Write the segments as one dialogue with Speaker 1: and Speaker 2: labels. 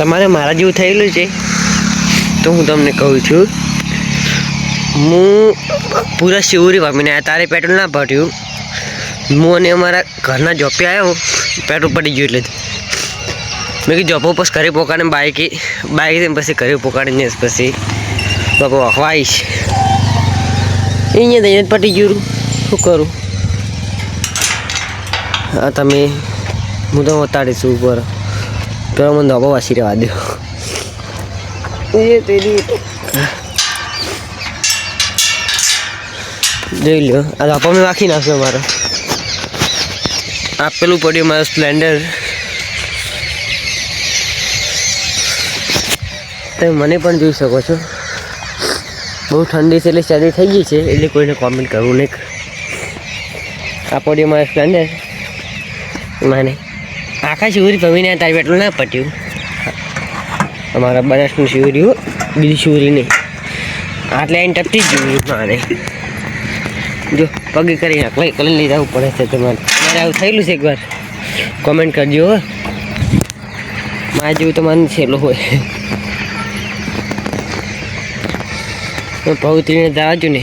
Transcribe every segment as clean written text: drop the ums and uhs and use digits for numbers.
Speaker 1: તમારે મારા જેવું થયેલું છે તો હું તમને કહું છું, હું પૂરા શિવરી વામીને આવ્યા, તારે પેટ્રોલ ના ભર્યું, હું અને અમારા ઘરના જોપે આવ્યો, પેટ્રોલ પડી ગયું એટલે મેં કીધું જોપો પછી ઘરે પોકાડીને બાઇક પછી ઘરે પોકાડીને પછી બાપા વખવાઈશ અહીંયા જ પટી ગયું. શું કરું? હા તમે હું તો બતાડીશું ઉપર પેલો મને ધોબો વાસી રહેવા દો. જોઈ લો આ ધોપો મેં વાંખી નાખ્યો મારો. આપેલું પડ્યું મારું સ્પ્લેન્ડર. તમે મને પણ જોઈ શકો છો. બહુ ઠંડી છે એટલે શરદી થઈ ગઈ છે એટલે કોઈને કોમેન્ટ કરવું નહીં. આ પડ્યું મારું સ્પ્લેન્ડર. મને આખા શિવરી પમીને તારી પેટ્રોલ ના પટ્યું. અમારા બનાસનું શિવરી હો, બીજી શિવરી નહીં. આટલે આઈને ટપતી જ જોયું મારે. જો પગે કરી કરી લઈ જવું પડે છે તમારે. આવું થયેલું છે એકવાર કોમેન્ટ કરજો હો. મારા જેવું તમારે છેલ્લો હોય પવિત્રીને જવાજો ને.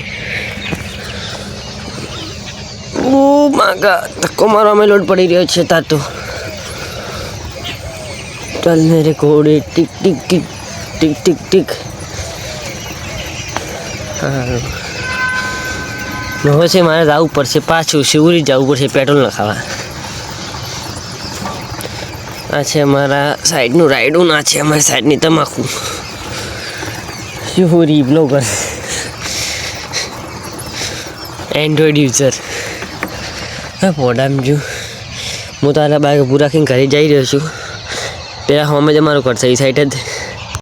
Speaker 1: ઓ માગા ધક્કો મારો અમે લોડ પડી રહ્યો છે તા તો. ચાલ ને રે ઘોડે tick tick tick tick tick tick. હા હવે છે મારે જવું પડશે પાછું શિવરી જવું પડશે પેટ્રોલ નખાવા. આ છે અમારા સાઈડનું રાયડું, ના છે અમારી સાઈડની તમાકુ. Shivri blogger Android user. હા પોડામ જો હું તારા બાઈક ઊભું રાખીને ઘરે જઈ રહ્યો છું. પહેલાં હોમે જ અમારું કરશે એ સાઈડ જ